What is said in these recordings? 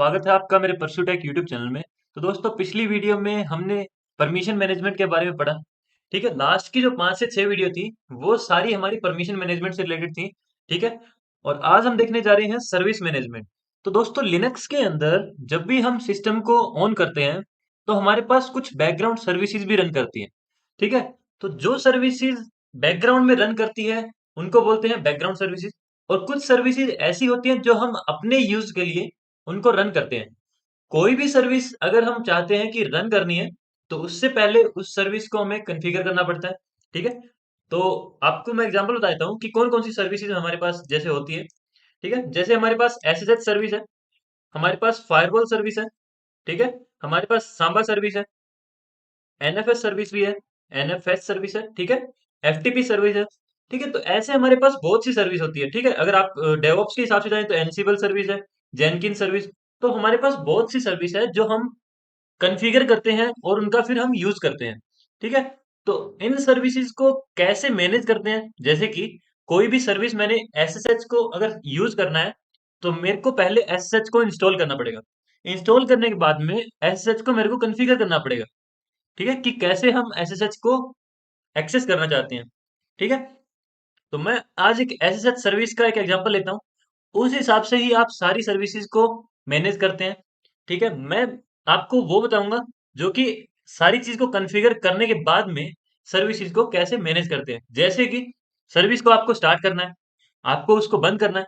स्वागत है आपका मेरे परस्यूटेक यूट्यूब चैनल में। तो दोस्तों पिछली वीडियो में हमने परमिशन मैनेजमेंट के बारे में पढ़ा। ठीक है, लास्ट की जो 5 से 6 वीडियो थी वो सारी हमारी परमिशन मैनेजमेंट से रिलेटेड थी। ठीक है, और आज हम देखने जा रहे हैं सर्विस मैनेजमेंट। तो दोस्तों लिनक्स के अंदर जब भी हम सिस्टम को ऑन करते हैं तो हमारे पास कुछ बैकग्राउंड सर्विसेज भी रन करती हैं। ठीक है, तो जो सर्विसेज बैकग्राउंड में रन करती है उनको बोलते हैं बैकग्राउंड सर्विसेज। और कुछ सर्विसेज ऐसी होती हैं जो हम अपने यूज के लिए उनको रन करते हैं। कोई भी सर्विस अगर हम चाहते हैं कि रन करनी है तो उससे पहले उस सर्विस को हमें कॉन्फ़िगर करना पड़ता है। ठीक है, तो आपको मैं एग्जांपल बता देता हूँ कि कौन कौन सी सर्विसेज हमारे पास जैसे होती है। ठीक है, जैसे हमारे पास एसएसएच सर्विस है, हमारे पास फायरवॉल सर्विस है। ठीक है, हमारे पास सांबा सर्विस है, एनएफएस सर्विस भी है, एनएफएस सर्विस है। ठीक है, एफटीपी सर्विस है। ठीक है, तो ऐसे हमारे पास बहुत सी सर्विस होती है। ठीक है, अगर आप डेवऑप्स के हिसाब से जाएं तो एनसिबल सर्विस है, जेनकिन सर्विस। तो हमारे पास बहुत सी सर्विस है जो हम कॉन्फ़िगर करते हैं और उनका फिर हम यूज करते हैं। ठीक है, तो इन सर्विसेज को कैसे मैनेज करते हैं, जैसे कि कोई भी सर्विस मैंने एसएसएच को अगर यूज करना है तो मेरे को पहले एसएसएच को इंस्टॉल करना पड़ेगा। इंस्टॉल करने के बाद में एसएसएच को मेरे को कॉन्फ़िगर करना पड़ेगा। ठीक है, कि कैसे हम एसएसएच को एक्सेस करना चाहते हैं। ठीक है, तो मैं आज एक एसएसएच सर्विस का एक एग्जांपल लेता हूँ। उस हिसाब से ही आप सारी सर्विसेज को मैनेज करते हैं। ठीक है, मैं आपको वो बताऊंगा जो कि सारी चीज को कॉन्फ़िगर करने के बाद में सर्विसेज को कैसे मैनेज करते हैं। जैसे कि सर्विस को आपको स्टार्ट करना है, आपको उसको बंद करना है।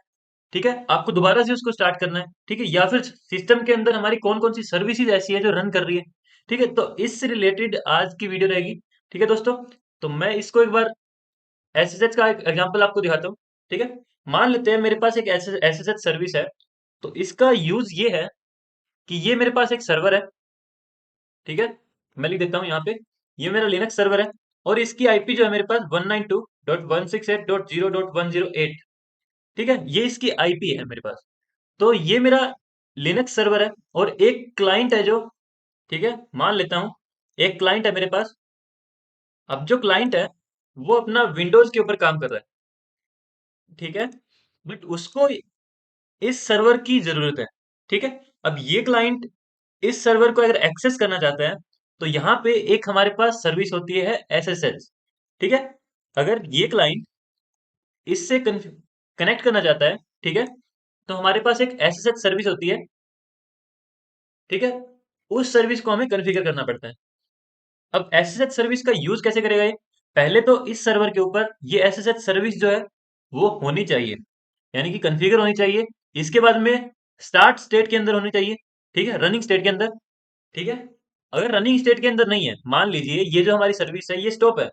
ठीक है, आपको दोबारा से उसको स्टार्ट करना है। ठीक है, या फिर सिस्टम के अंदर हमारी कौन कौन सी सर्विसेज ऐसी है जो रन कर रही है। ठीक है, तो इससे रिलेटेड आज की वीडियो रहेगी। ठीक है दोस्तों, तो मैं इसको एक बार एसएसएच का एक एग्जांपल आपको दिखाता हूँ। ठीक है, मान लेते हैं मेरे पास एक एसएसएच सर्विस है। तो इसका यूज ये है कि ये मेरे पास एक सर्वर है। ठीक है, मैं लिख देता हूँ यहाँ पे, ये मेरा लिनक्स सर्वर है और इसकी आईपी जो है मेरे पास 192.168.0.108। ठीक है, ये इसकी आईपी है मेरे पास। तो ये मेरा लिनक्स सर्वर है और एक क्लाइंट है जो, ठीक है, मान लेता हूँ एक क्लाइंट है मेरे पास। अब जो क्लाइंट है वो अपना विंडोज के ऊपर काम कर रहा है। ठीक है, बट उसको इस सर्वर की जरूरत है। ठीक है, अब ये क्लाइंट इस सर्वर को अगर एक्सेस करना चाहता है तो यहाँ पे एक हमारे पास सर्विस होती है एसएसएच। ठीक है, अगर ये क्लाइंट इससे कनेक्ट करना चाहता है, ठीक है, तो हमारे पास एक एसएसएच सर्विस होती है। ठीक है, उस सर्विस को हमें कॉन्फ़िगर करना पड़ता है। अब एसएसएच सर्विस का यूज कैसे करेगा ये? पहले तो इस सर्वर के ऊपर ये एसएसएच सर्विस जो है वो होनी चाहिए, यानी कि कॉन्फ़िगर होनी चाहिए। इसके बाद में स्टार्ट स्टेट के अंदर होनी चाहिए। ठीक है, रनिंग स्टेट के अंदर। ठीक है, अगर रनिंग स्टेट के अंदर नहीं है, मान लीजिए ये जो हमारी सर्विस है ये स्टॉप है।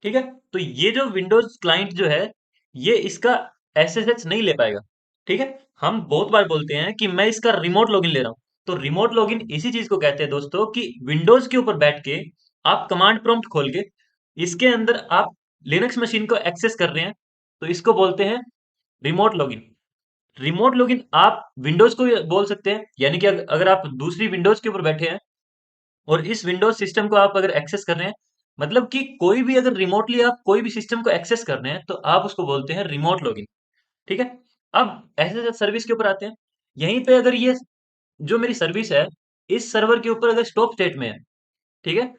ठीक है, तो ये जो विंडोज क्लाइंट जो है ये इसका एसएसएच नहीं ले पाएगा। ठीक है, हम बहुत बार बोलते हैं कि मैं इसका रिमोट लॉगिन ले रहा हूं। तो रिमोट लॉगिन इसी चीज को कहते हैं दोस्तों कि विंडोज के ऊपर बैठ के आप कमांड प्रॉम्प्ट खोल के इसके अंदर आप लिनक्स मशीन को एक्सेस कर रहे हैं। तो इसको बोलते हैं रिमोट लॉगिन। रिमोट लॉगिन आप विंडोज को बोल सकते हैं, यानी कि अगर आप दूसरी विंडोज के ऊपर बैठे हैं और इस विंडोज सिस्टम को आप अगर एक्सेस कर रहे हैं, मतलब कि कोई भी अगर रिमोटली आप कोई भी सिस्टम को एक्सेस कर रहे हैं तो आप उसको बोलते हैं रिमोट लॉगिन। ठीक है, अब ऐसे सर्विस के ऊपर आते हैं। यहीं पे अगर ये जो मेरी सर्विस है इस सर्वर के ऊपर अगर स्टॉप स्टेट में है, ठीक है,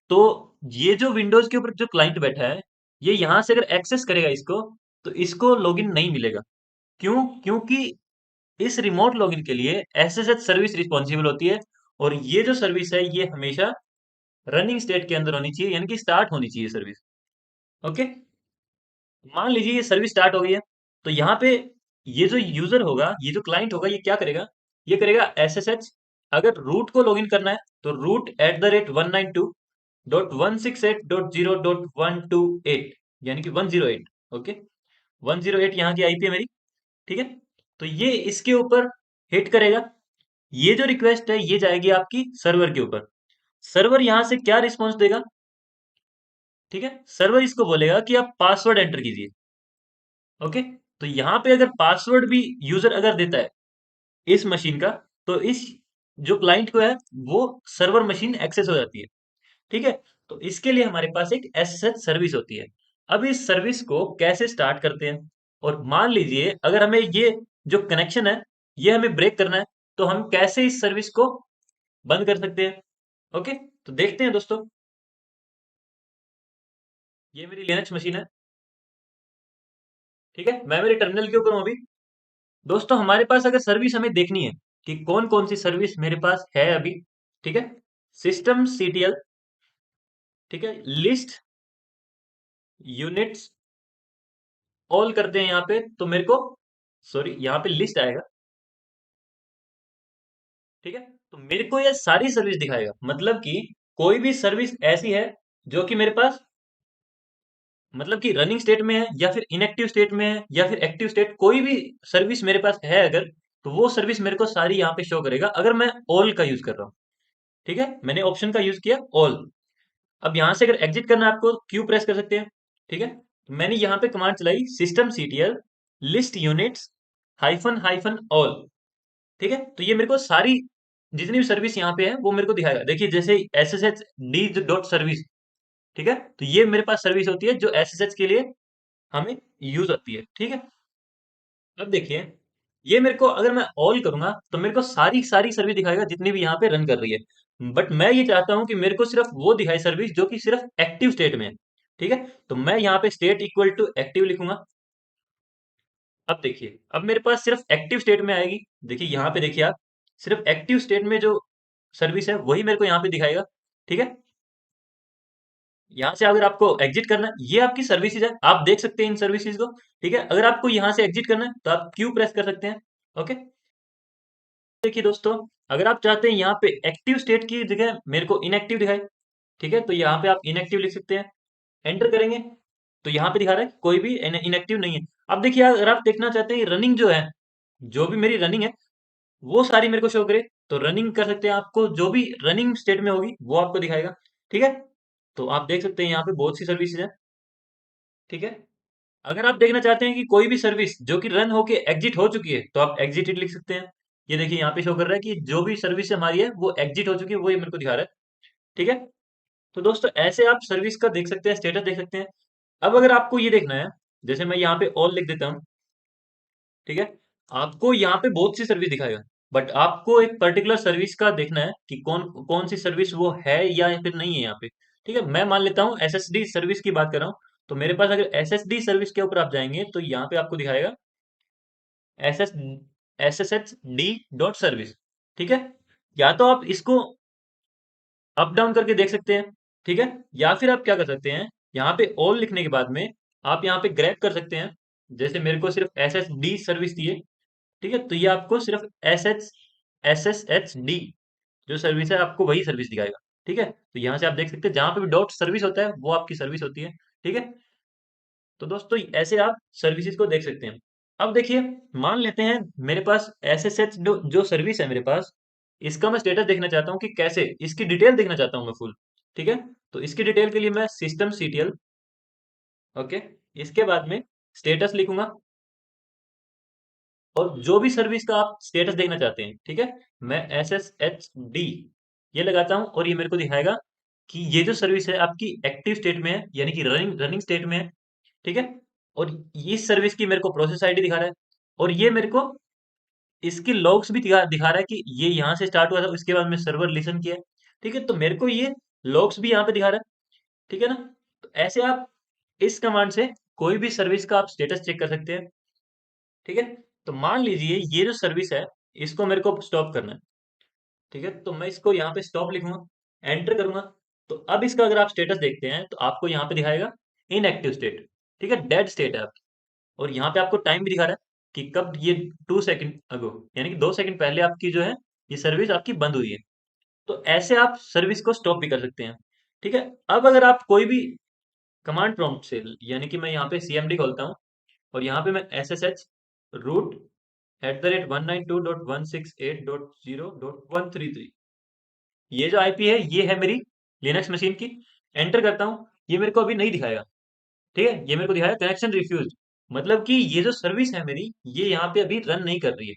तो ये जो विंडोज के ऊपर जो क्लाइंट बैठा है ये यहां से अगर एक्सेस करेगा इसको तो इसको लॉगिन नहीं मिलेगा। क्यों? क्योंकि इस रिमोट लॉगिन के लिए एसएसएच सर्विस रिस्पॉन्सिबल होती है और ये जो सर्विस है ये हमेशा रनिंग स्टेट के अंदर होनी चाहिए, यानी कि स्टार्ट होनी चाहिए सर्विस। ओके, मान लीजिए ये सर्विस स्टार्ट हो गई है। तो यहाँ पे ये जो यूजर होगा, ये जो क्लाइंट होगा, ये क्या करेगा? ये करेगा एसएसएच। अगर रूट को लॉगिन करना है तो root@192.168.0.128, यानी कि 108। ओके, 108 यहाँ की आईपी है मेरी। ठीक है, तो ये इसके ऊपर हिट करेगा। ये जो रिक्वेस्ट है ये जाएगी आपकी सर्वर के ऊपर। सर्वर यहां से क्या रिस्पॉन्स देगा? ठीक है, सर्वर इसको बोलेगा कि आप पासवर्ड एंटर कीजिए। ओके, तो यहाँ पे अगर पासवर्ड भी यूजर अगर देता है इस मशीन का तो इस जो क्लाइंट को है वो सर्वर मशीन एक्सेस हो जाती है। ठीक है, तो इसके लिए हमारे पास एक एसएसएच सर्विस होती है। अब इस सर्विस को कैसे स्टार्ट करते हैं? और मान लीजिए अगर हमें ये जो कनेक्शन है ये हमें ब्रेक करना है। तो हम कैसे इस सर्विस को बंद कर सकते हैं। ओके, तो देखते हैं दोस्तों। ये मेरी लिनक्स मशीन है। ठीक है, मैं मेरे टर्मिनल के ऊपर हूं अभी। दोस्तों हमारे पास अगर सर्विस हमें देखनी है कि कौन कौन सी सर्विस मेरे पास है अभी, ठीक है, सिस्टम सीटीएल, ठीक है, लिस्ट यूनिट्स ऑल करते हैं यहाँ पे, तो मेरे को, सॉरी, यहाँ पे लिस्ट आएगा। ठीक है, तो मेरे को ये सारी सर्विस दिखाएगा, मतलब कि कोई भी सर्विस ऐसी है जो कि मेरे पास, मतलब कि रनिंग स्टेट में है या फिर इनएक्टिव स्टेट में है या फिर एक्टिव स्टेट, कोई भी सर्विस मेरे पास है अगर, तो वो सर्विस मेरे को सारी यहाँ पे शो करेगा अगर मैं ऑल का यूज कर रहा हूँ। ठीक है, मैंने ऑप्शन का यूज किया ऑल। अब यहाँ से अगर एग्जिट करना है आपको, क्यू प्रेस कर सकते हैं। ठीक है, तो मैंने यहाँ पे कमांड चलाई system CTL list units hyphen hyphen all. ठीक है, तो ये मेरे को सारी जितनी भी सर्विस यहाँ पे है वो मेरे को दिखाएगा। देखिए जैसे S S H D dot service, ठीक है, तो ये मेरे पास सर्विस होती है जो एस एस एच के लिए हमें यूज होती है। ठीक है, अब देखिए, ये मेरे को अगर मैं ऑल करूंगा तो मेरे को सारी सारी सर्विस दिखाएगा जितनी भी यहाँ पे रन कर रही है। बट मैं ये चाहता हूँ कि मेरे को सिर्फ वो दिखाए सर्विस जो कि सिर्फ एक्टिव स्टेट में है। ठीक है, तो मैं यहाँ पे स्टेट इक्वल टू एक्टिव लिखूंगा। अब देखिए, अब मेरे पास सिर्फ एक्टिव स्टेट में आएगी। देखिए यहाँ पे देखिए आप, सिर्फ एक्टिव स्टेट में जो सर्विस है वही मेरे को यहाँ पे दिखाएगा। ठीक है, यहाँ से अगर आपको एग्जिट करना है, ये आपकी सर्विसेज है, आप देख सकते हैं इन सर्विसेज को। ठीक है, अगर आपको यहाँ से एग्जिट करना है तो आप क्यू प्रेस कर सकते हैं। ओके, देखिए दोस्तों, अगर आप चाहते हैं यहाँ पे एक्टिव स्टेट की जगह मेरे को इनएक्टिव दिखाए, ठीक है, तो यहाँ पे आप इनएक्टिव लिख सकते हैं। एंटर करेंगे तो यहाँ पे दिखा रहा है कोई भी इनएक्टिव नहीं है। अब देखिए, अगर आप देखना चाहते हैं रनिंग जो है, जो भी मेरी रनिंग है वो सारी मेरे को शो करे, तो रनिंग कर सकते हैं। आपको जो भी रनिंग स्टेट में होगी वो आपको दिखाएगा। ठीक है, तो आप देख सकते हैं यहाँ पे बहुत सी सर्विसेज है। ठीक है, अगर आप देखना चाहते हैं कि कोई भी सर्विस जो कि रन होके एग्जिट हो चुकी है, तो आप एग्जिटेड लिख सकते हैं। ये देखिए यहाँ पे शो कर रहा है कि जो भी सर्विस हमारी है वो एग्जिट हो चुकी है, वो ये मेरे को दिखा रहा है। ठीक है, तो दोस्तों ऐसे आप सर्विस का देख सकते हैं, स्टेटस देख सकते हैं। अब अगर आपको ये देखना है, जैसे मैं यहाँ पे ऑल लिख देता हूँ, ठीक है, आपको यहाँ पे बहुत सी सर्विस दिखाएगा, बट आपको एक पर्टिकुलर सर्विस का देखना है कि कौन कौन सी सर्विस वो है या फिर नहीं है यहाँ पे। ठीक है, मैं मान लेता हूँ एसएसडी सर्विस की बात कर रहा हूँ। तो मेरे पास अगर एसएसडी सर्विस के ऊपर आप जाएंगे तो यहाँ पे आपको दिखाएगा S S S H D dot service. ठीक है, या तो आप इसको अप डाउन करके देख सकते हैं। ठीक है, या फिर आप क्या कर सकते हैं, यहाँ पे ऑल लिखने के बाद में आप यहाँ पे ग्रैब कर सकते हैं। जैसे मेरे को सिर्फ एस एस डी सर्विस दी है, ठीक है, तो ये आपको सिर्फ एस एस एच डी जो सर्विस है आपको वही सर्विस दिखाएगा। ठीक है, तो यहाँ से आप देख सकते हैं जहां पे भी डॉट सर्विस होता है वो आपकी सर्विस होती है। ठीक है, तो दोस्तों ऐसे आप सर्विसेज को देख सकते हैं। अब देखिए, मान लेते हैं मेरे पास एस एस एच जो सर्विस है मेरे पास, इसका मैं स्टेटस देखना चाहता हूँ कि कैसे, इसकी डिटेल देखना चाहता हूँ मैं फुल। ठीक है, तो इसकी डिटेल के लिए मैं सिस्टम सीटीएल, ओके, इसके बाद में स्टेटस लिखूंगा, और जो भी सर्विस का आप स्टेटस देखना चाहते हैं, ठीक है, मैं एस एस एच डी ये लगाता हूँ और ये मेरे को दिखाएगा कि ये जो सर्विस है आपकी एक्टिव स्टेट में है, यानी कि रनिंग रनिंग स्टेट में है। ठीक है, और इस सर्विस की मेरे को प्रोसेस आईडी दिखा रहा है, और ये मेरे को इसकी लॉग्स भी दिखा रहा है कि ये यहाँ से स्टार्ट हुआ था, उसके बाद में सर्वर लिसन किया है। ठीक है, तो मेरे को ये लॉग्स भी यहाँ पे दिखा रहा है। ठीक है ना, तो ऐसे आप इस कमांड से कोई भी सर्विस का आप स्टेटस चेक कर सकते हैं। ठीक है, तो मान लीजिए ये जो सर्विस है इसको मेरे को स्टॉप करना है। ठीक है, तो मैं इसको यहाँ पे स्टॉप लिखूंगा, एंटर करूंगा। तो अब इसका अगर आप स्टेटस देखते हैं तो आपको यहाँ पे दिखाएगा इनएक्टिव स्टेट। ठीक है, डेड स्टेट है आपकी। और यहाँ पे आपको टाइम भी दिखा रहा है कि कब ये 2 सेकंड अगो, यानी कि 2 सेकंड पहले आपकी जो है ये सर्विस आपकी बंद हुई है। तो ऐसे आप सर्विस को स्टॉप भी कर सकते हैं। ठीक है, अब अगर आप कोई भी कमांड प्रॉम्प्ट से, यानी कि मैं यहाँ पे सीएमडी खोलता हूँ और यहाँ पे मैं एस एस एच रूट @192.168.0.133, ये जो आईपी है ये है मेरी लिनक्स मशीन की। एंटर करता हूँ, ये मेरे को अभी नहीं दिखाएगा। ठीक है, ये मेरे को दिखाया कनेक्शन रिफ्यूज, मतलब कि ये जो सर्विस है मेरी ये यहाँ पे अभी रन नहीं कर रही है।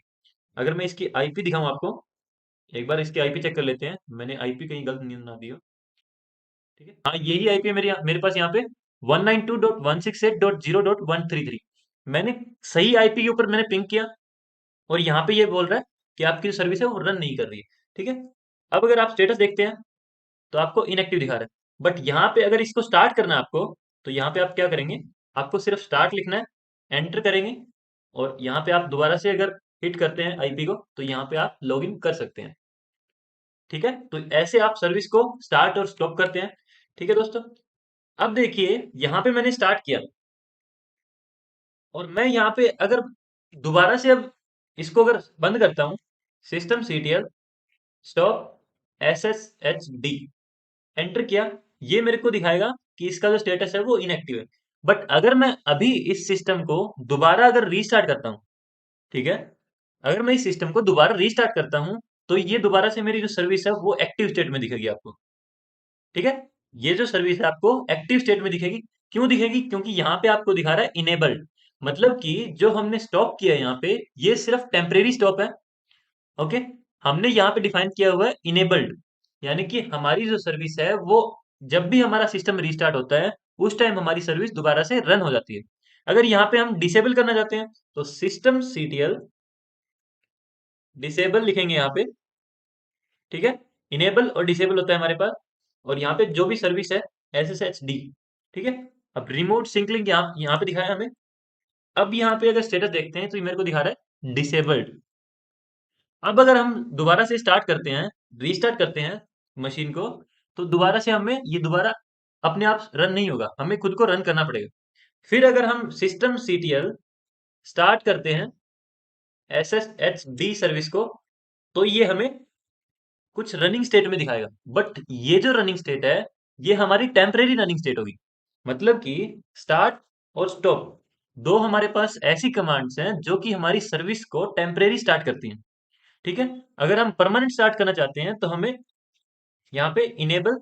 अगर मैं इसकी आईपी दिखाऊं आपको, एक बार इसकी आईपी चेक कर लेते हैं, मैंने आईपी कहीं गलत नहीं ना दी हो। ठीक है, हाँ यही आईपी है मेरी, मेरे पास यहाँ पे 192.168.0.133। मैंने सही आईपी के ऊपर मैंने पिंग किया, और यहाँ पे ये बोल रहा है कि आपकी जो सर्विस है वो रन नहीं कर रही है। ठीक है, अब अगर आप स्टेटस देखते हैं तो आपको इनएक्टिव दिखा रहा है, बट यहाँ पे अगर इसको स्टार्ट करना है आपको, तो यहाँ पे आप क्या करेंगे, आपको सिर्फ स्टार्ट लिखना है, एंटर करेंगे, और यहाँ पे आप दोबारा से अगर हिट करते हैं आईपी को, तो यहाँ पे आप लॉगिन कर सकते हैं। ठीक है, तो ऐसे आप सर्विस को स्टार्ट और स्टॉप करते हैं। ठीक है दोस्तों, अब देखिए यहाँ पे मैंने स्टार्ट किया, और मैं यहाँ पे अगर दोबारा से अब इसको अगर बंद करता हूँ, system CTL stop S S H D, enter किया, ये मेरे को दिखाएगा कि इसका जो स्टेटस है वो इनएक्टिव है। बट अगर मैं अभी इस सिस्टम को दोबारा अगर रीस्टार्ट करता हूँ, ठीक है, अगर मैं इस सिस्टम को दोबारा रीस्टार्ट करता हूँ, तो ये दोबारा से मेरी जो सर्विस है वो एक्टिव स्टेट में दिखेगी आपको। ठीक है, ये जो सर्विस है आपको एक्टिव स्टेट में दिखेगी। क्यों दिखेगी? क्योंकि यहाँ पे आपको दिखा रहा है इनेबल्ड, मतलब कि जो हमने स्टॉप किया है यहाँ पे, ये सिर्फ टेम्परेरी स्टॉप है। ओके, हमने यहाँ पे डिफाइन किया हुआ है इनेबल्ड, यानी कि हमारी जो सर्विस है वो जब भी हमारा सिस्टम रिस्टार्ट होता है, उस टाइम हमारी सर्विस दोबारा से रन हो जाती है। अगर यहाँ पे हम डिसेबल करना चाहते हैं, तो सिस्टम सीटीएल डिसेबल लिखेंगे यहाँ पे। ठीक है, इनेबल और डिसेबल होता है हमारे पास, और यहाँ पे जो भी सर्विस है एस एस एच डी। ठीक है, अब रिमोट सिंक लिंक यहाँ पे दिखाया हमें। अब यहाँ पे अगर स्टेटस देखते हैं तो ये मेरे को दिखा रहा है डिसेबल्ड। अब अगर हम दोबारा से स्टार्ट करते हैं, रीस्टार्ट करते हैं मशीन को, तो दोबारा से हमें ये दोबारा अपने आप रन नहीं होगा, हमें खुद को रन करना पड़ेगा। फिर अगर हम सिस्टम सीटीएल स्टार्ट करते हैं S S H D service को, तो ये हमें कुछ रनिंग स्टेट में दिखाएगा। बट ये जो रनिंग स्टेट है, ये हमारी टेम्परेरी रनिंग स्टेट होगी। मतलब कि स्टार्ट और स्टॉप, दो हमारे पास ऐसी कमांड्स हैं जो कि हमारी सर्विस को टेम्परेरी स्टार्ट करती हैं। ठीक है, अगर हम परमानेंट स्टार्ट करना चाहते हैं, तो हमें यहाँ पे इनेबल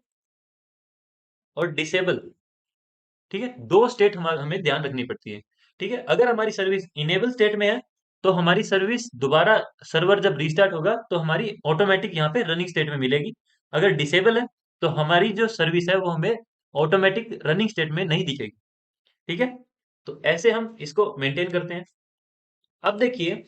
और डिसेबल, ठीक है, दो स्टेट हमें ध्यान रखनी पड़ती है। ठीक है, अगर हमारी सर्विस इनेबल स्टेट में है, तो हमारी सर्विस दोबारा सर्वर जब रीस्टार्ट होगा तो हमारी ऑटोमेटिक यहाँ पे रनिंग स्टेट में मिलेगी। अगर डिसेबल है, तो हमारी जो सर्विस है वो हमें ऑटोमेटिक रनिंग स्टेट में नहीं दिखेगी। ठीक है, तो ऐसे हम इसको मेंटेन करते हैं। अब देखिए,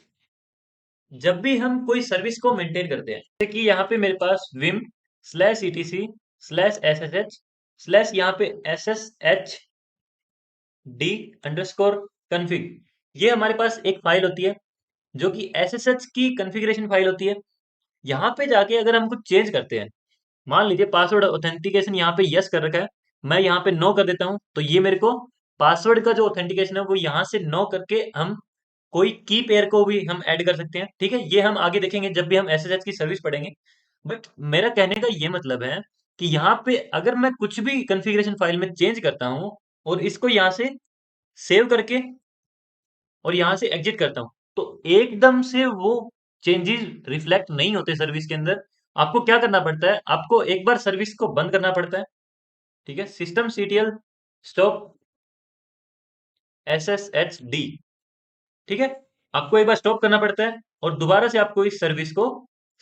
जब भी हम कोई सर्विस को मेंटेन करते हैं, जैसे कि यहाँ पे मेरे पास vim slash ETC slash S S H slash यहाँ पे S S H D underscore config, ये हमारे पास एक फाइल होती है जो कि एसएसएच की कॉन्फ़िगरेशन फाइल होती है। यहाँ पे जाके अगर हम कुछ चेंज करते हैं, मान लीजिए पासवर्ड ऑथेंटिकेशन यहाँ पे यस कर रखा है, मैं यहाँ पे नो कर देता हूँ, तो ये मेरे को पासवर्ड का जो ऑथेंटिकेशन है वो यहाँ से नो करके हम कोई की पेयर को भी हम ऐड कर सकते हैं। ठीक है, ये हम आगे देखेंगे जब भी हम एसएसएच की सर्विस पढ़ेंगे। बट मेरा कहने का ये मतलब है कि यहाँ पे अगर मैं कुछ भी कॉन्फ़िगरेशन फाइल में चेंज करता हूँ, और इसको यहाँ से सेव करके और यहाँ से एग्जिट करता हूँ, तो एकदम से वो चेंजेस रिफ्लेक्ट नहीं होते सर्विस के अंदर। आपको क्या करना पड़ता है, आपको एक बार सर्विस को बंद करना पड़ता है। ठीक है, system CTL stop S S H D. ठीक है, आपको एक बार स्टॉप करना पड़ता है, और दोबारा से आपको इस सर्विस को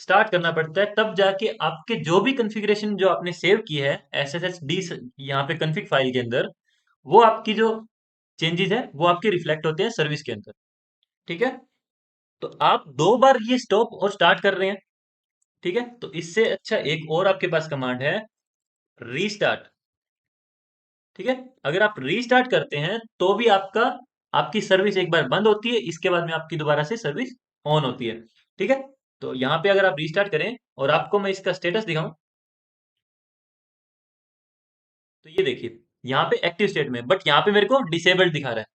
स्टार्ट करना पड़ता है, तब जाके आपके जो भी कॉन्फ़िगरेशन जो आपने सेव की है एस एस एच डी यहाँ पे कॉन्फ़िग फाइल के अंदर, वो आपकी जो चेंजेस है वो आपके रिफ्लेक्ट होते हैं सर्विस के अंदर। ठीक है, तो आप दो बार ये स्टॉप और स्टार्ट कर रहे हैं। ठीक है, तो इससे अच्छा एक और आपके पास कमांड है, रीस्टार्ट। ठीक है, अगर आप रीस्टार्ट करते हैं तो भी आपकी सर्विस एक बार बंद होती है, इसके बाद में आपकी दोबारा से सर्विस ऑन होती है। ठीक है, तो यहाँ पे अगर आप रीस्टार्ट करें और आपको मैं इसका स्टेटस दिखाऊं, तो ये देखिए यहाँ पे एक्टिव स्टेट में, बट यहाँ पे मेरे को डिसेबल्ड दिखा रहा है।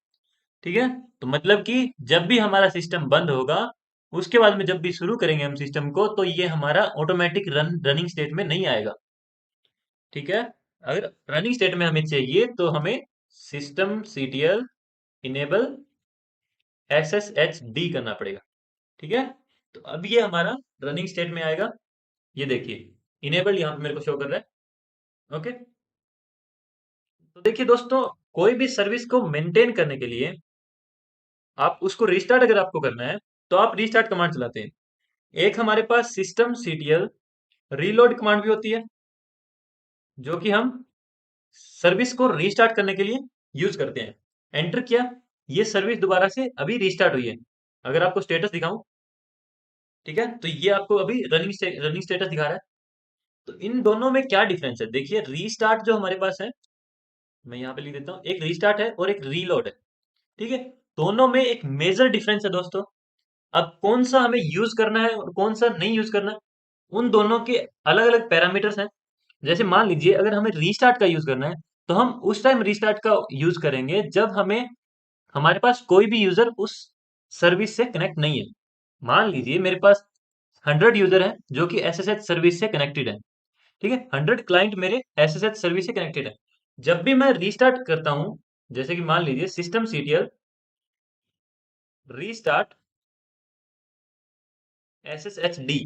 ठीक है, तो मतलब कि जब भी हमारा सिस्टम बंद होगा, उसके बाद में जब भी शुरू करेंगे हम सिस्टम को, तो ये हमारा ऑटोमेटिक रनिंग स्टेट में नहीं आएगा। ठीक है, अगर रनिंग स्टेट में हमें चाहिए तो हमें system CTL enable S S H D करना पड़ेगा। ठीक है, तो अब ये हमारा रनिंग स्टेट में आएगा। ये देखिए इनेबल यहाँ पे मेरे को शो कर रहा है। ओके, तो देखिए दोस्तों, कोई भी सर्विस को मेंटेन करने के लिए आप उसको रिस्टार्ट अगर आपको करना है, तो आप रिस्टार्ट कमांड चलाते हैं। एक हमारे पास सिस्टम सीटीएल रीलोड कमांड भी होती है, जो कि हम सर्विस को रीस्टार्ट करने के लिए यूज करते हैं। एंटर किया, ये सर्विस दोबारा से अभी रीस्टार्ट हुई है। अगर आपको स्टेटस दिखाऊं, ठीक है, तो ये आपको अभी रनिंग स्टेटस दिखा रहा है। तो इन दोनों में क्या डिफरेंस है, देखिए रीस्टार्ट जो हमारे पास है, मैं यहाँ पे लिख देता हूँ, एक रीस्टार्ट है और एक रीलोड है। ठीक है, दोनों में एक मेजर डिफरेंस है दोस्तों। अब कौन सा हमें यूज करना है और कौन सा नहीं यूज करना है, उन दोनों के अलग अलग पैरामीटर्स हैं। जैसे मान लीजिए अगर हमें रीस्टार्ट का यूज करना है, तो हम उस टाइम रीस्टार्ट का यूज करेंगे जब हमें हमारे पास कोई भी यूजर उस सर्विस से कनेक्ट नहीं है। मान लीजिए मेरे पास 100 यूजर हैं जो कि एसएसएच सर्विस से कनेक्टेड है। ठीक है, 100 क्लाइंट मेरे एसएसएच सर्विस से कनेक्टेड है। जब भी मैं रीस्टार्ट करता हूं, जैसे कि मान लीजिए system CTL restart SSH D,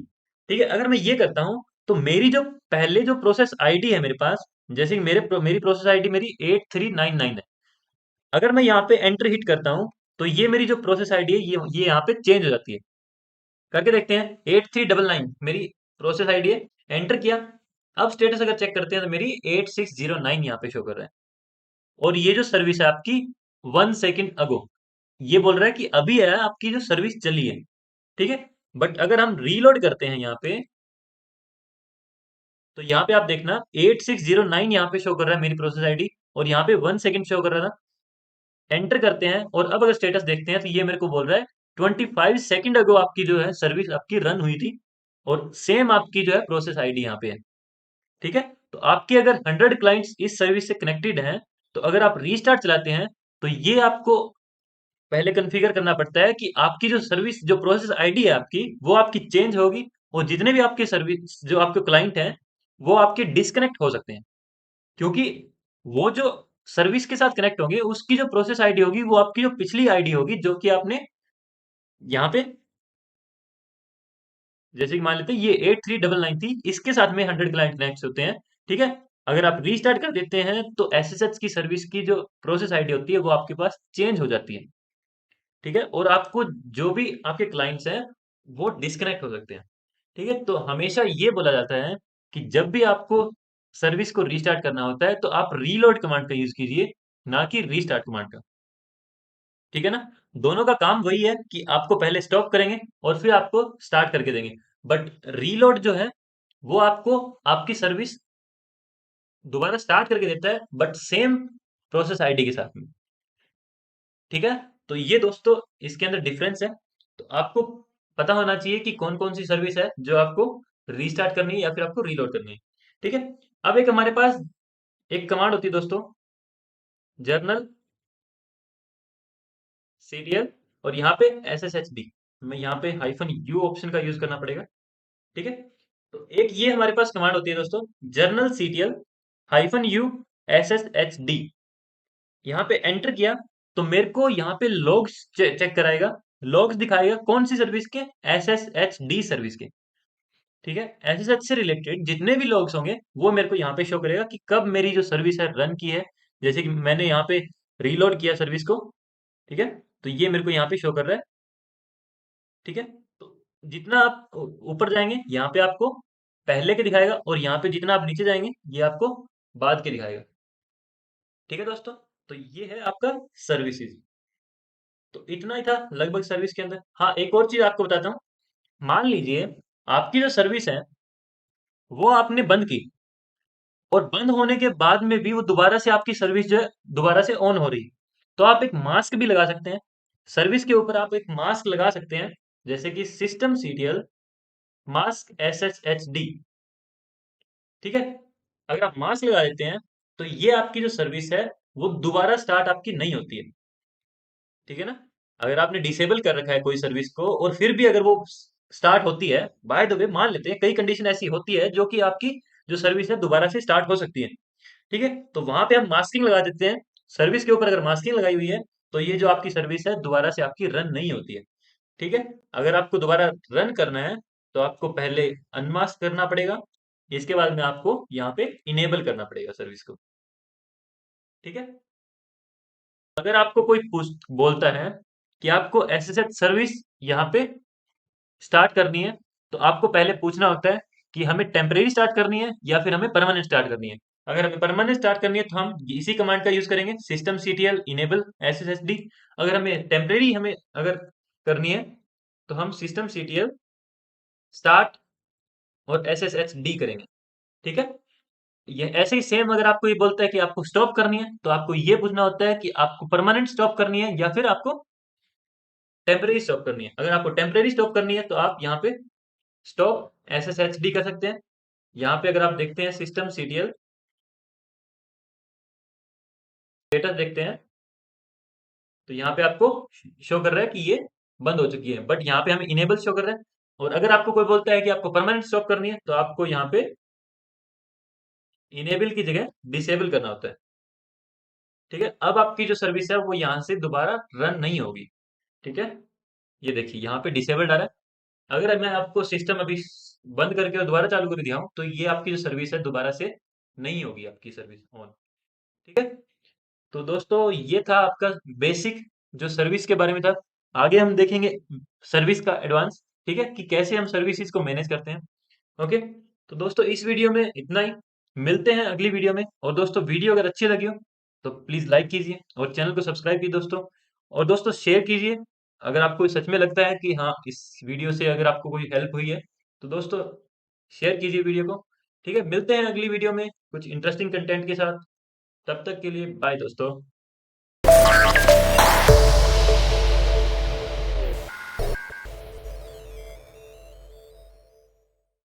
ठीक है, अगर मैं ये करता हूं तो मेरी जो पहले जो प्रोसेस आईडी है मेरे पास, जैसे कि मेरी प्रोसेस आईडी मेरी 8399 है। अगर मैं यहाँ पे एंटर हिट करता हूँ, तो ये मेरी जो प्रोसेस आईडी है ये यहाँ पे चेंज हो जाती है। करके देखते हैं, 8399 मेरी प्रोसेस आईडी है, एंटर किया। अब स्टेटस अगर चेक करते हैं तो मेरी 8609 यहाँ पे शो कर रहा है। और ये जो सर्विस है आपकी 1 सेकेंड अगो, ये बोल रहा है कि अभी है आपकी जो सर्विस चली है। ठीक है, बट अगर हम रीलोड करते हैं यहाँ पे, तो यहाँ पे आप देखना 8609 यहाँ पे शो कर रहा है मेरी प्रोसेस आईडी, और यहाँ पे 1 सेकेंड शो कर रहा था। एंटर करते हैं और अब अगर स्टेटस देखते हैं तो ये मेरे को बोल रहा है 25 सेकेंड अगो आपकी जो है सर्विस आपकी रन हुई थी, और सेम आपकी जो है प्रोसेस आईडी यहाँ पे है। ठीक है, तो आपके अगर 100 क्लाइंट्स इस सर्विस से कनेक्टेड हैं, तो अगर आप रीस्टार्ट चलाते हैं, तो ये आपको पहले कॉन्फ़िगर करना पड़ता है कि आपकी जो सर्विस जो प्रोसेस आईडी है आपकी, वो आपकी चेंज होगी, और जितने भी आपके सर्विस जो आपके क्लाइंट हैं, वो आपके डिस्कनेक्ट हो सकते हैं। क्योंकि वो जो सर्विस के साथ कनेक्ट होंगे, उसकी जो प्रोसेस आईडी होगी वो आपकी जो पिछली आईडी होगी जो कि आपने यहाँ पे, जैसे कि मान लेते हैं ये 8399 थी, इसके साथ में 100 क्लाइंट कनेक्ट होते हैं। ठीक है, अगर आप रीस्टार्ट कर देते हैं तो एसएसएच की सर्विस की जो प्रोसेस आईडी होती है वो आपके पास चेंज हो जाती है। ठीक है, और आपको जो भी आपके क्लाइंट्स हैं वो डिस्कनेक्ट हो सकते हैं। ठीक है, तो हमेशा ये बोला जाता है कि जब भी आपको सर्विस को रीस्टार्ट करना होता है तो आप रीलोड कमांड का यूज कीजिए, ना कि रीस्टार्ट कमांड का। ठीक है ना, दोनों का काम वही है कि आपको पहले स्टॉप करेंगे और फिर आपको स्टार्ट करके देंगे। बट रीलोड जो है वो आपको आपकी सर्विस दोबारा स्टार्ट करके देता है, बट सेम प्रोसेस आईडी के साथ में। ठीक है, तो ये दोस्तों इसके अंदर डिफरेंस है। तो आपको पता होना चाहिए कि कौन कौन सी सर्विस है जो आपको रीस्टार्ट करनी है या फिर आपको रीलोड करनी है। ठीक है, अब एक हमारे पास एक कमांड होती है दोस्तों, जर्नल सीरियल, और यहाँ पे SSHD, मैं यहाँ पे -u ऑप्शन का यूज करना पड़ेगा। ठीक है, तो एक ये हमारे पास कमांड होती है दोस्तों, जर्नल सीरियल -u SSHD। यहाँ पे एंटर किया तो मेरे को यहाँ पे लॉग्स चेक कराएगा, लॉग्स दिखाएगा कौन सी सर्विस के, SSHD सर्विस के। ठीक है, SSH से रिलेटेड जितने भी लॉग्स होंगे वो मेरे को यहाँ पे शो करेगा कि कब मेरी जो सर्विस है रन की है। जैसे कि मैंने यहाँ पे रीलोड किया सर्विस को। ठीक है, तो ये मेरे को यहाँ पे शो कर रहा है। ठीक है, तो जितना आप ऊपर जाएंगे यहाँ पे आपको पहले के दिखाएगा, और यहाँ पे जितना आप नीचे जाएंगे ये आपको बाद के दिखाएगा। ठीक है दोस्तों, तो ये है आपका सर्विसेज। तो इतना ही था लगभग सर्विस के अंदर। हाँ, एक और चीज आपको बताता हूँ। मान लीजिए आपकी जो सर्विस है वो आपने बंद की, और बंद होने के बाद में भी वो दोबारा से आपकी सर्विस जो है दोबारा से ऑन हो रही, तो आप एक मास्क भी लगा सकते हैं। सर्विस के ऊपर आप एक मास्क लगा सकते हैं, जैसे कि सिस्टम सीरियल मास्क SSHD। ठीक है, अगर आप मास्क लगा देते हैं तो ये आपकी जो सर्विस है वो दोबारा स्टार्ट आपकी नहीं होती है। ठीक है ना, अगर आपने डिसेबल कर रखा है कोई सर्विस को और फिर भी अगर वो स्टार्ट होती है, बाय द वे मान लेते हैं कई कंडीशन ऐसी होती है जो कि आपकी जो सर्विस है दोबारा से स्टार्ट हो सकती है। ठीक है, तो वहां पे हम मास्किंग लगा देते हैं। सर्विस के ऊपर अगर मास्किंग लगाई हुई है तो ये जो आपकी सर्विस है दोबारा से आपकी रन नहीं होती है। ठीक है, अगर आपको दोबारा रन करना है तो आपको पहले अनमास्क करना पड़ेगा, इसके बाद में आपको यहाँ पे इनेबल करना पड़ेगा सर्विस को। ठीक है, अगर आपको कोई पूछ बोलता है कि आपको एसएसएच सर्विस यहाँ पे स्टार्ट करनी है, तो आपको पहले पूछना होता है कि हमें टेम्परेरी स्टार्ट करनी है या फिर हमें परमानेंट स्टार्ट करनी है। अगर हमें परमानेंट स्टार्ट करनी है तो हम इसी कमांड का यूज करेंगे, सिस्टम सीटीएल इनेबल SSHD। अगर हमें टेम्परेरी हमें अगर करनी है तो हम सिस्टम सीटीएल स्टार्ट और SSHD करेंगे। ठीक है, ये ऐसे ही सेम अगर आपको ये बोलता है कि आपको स्टॉप करनी है, तो आपको ये पूछना होता है कि आपको परमानेंट स्टॉप करनी है या फिर आपको टेम्परेरी स्टॉप करनी है। अगर आपको टेम्परेरी स्टॉप करनी है तो आप यहाँ पे स्टॉप SSHD कर सकते हैं। यहाँ पे अगर आप देखते हैं सिस्टम CTL स्टेटस देखते हैं, तो यहाँ पे आपको शो कर रहा है कि ये बंद हो चुकी है, बट यहाँ पे हमें इनेबल शो कर रहा है। और अगर आपको कोई बोलता है कि आपको परमानेंट स्टॉप करनी है, तो आपको यहाँ पे इनेबल की जगह डिसेबल करना होता है। ठीक है, अब आपकी जो सर्विस है वो यहाँ से दोबारा रन नहीं होगी। ठीक है, ये देखिए यहाँ पे डिसेबल्ड आ रहा है। अगर मैं आपको सिस्टम अभी बंद करके और दोबारा चालू कर दिया हूँ, तो ये आपकी जो सर्विस है दोबारा से नहीं होगी, आपकी सर्विस ऑन। ठीक है, तो दोस्तों ये था आपका बेसिक जो सर्विस के बारे में था। आगे हम देखेंगे सर्विस का एडवांस। ठीक है, कि कैसे हम सर्विसेज को मैनेज करते हैं। ओके, तो दोस्तों इस वीडियो में इतना ही। मिलते हैं अगली वीडियो में। और दोस्तों वीडियो अगर अच्छी लगी हो तो प्लीज़ लाइक कीजिए और चैनल को सब्सक्राइब कीजिए दोस्तों। और दोस्तों शेयर कीजिए अगर आपको सच में लगता है कि हाँ, इस वीडियो से अगर आपको कोई हेल्प हुई है, तो दोस्तों शेयर कीजिए वीडियो को। ठीक है, मिलते हैं अगली वीडियो में कुछ इंटरेस्टिंग कंटेंट के साथ। तब तक के लिए बाय दोस्तों।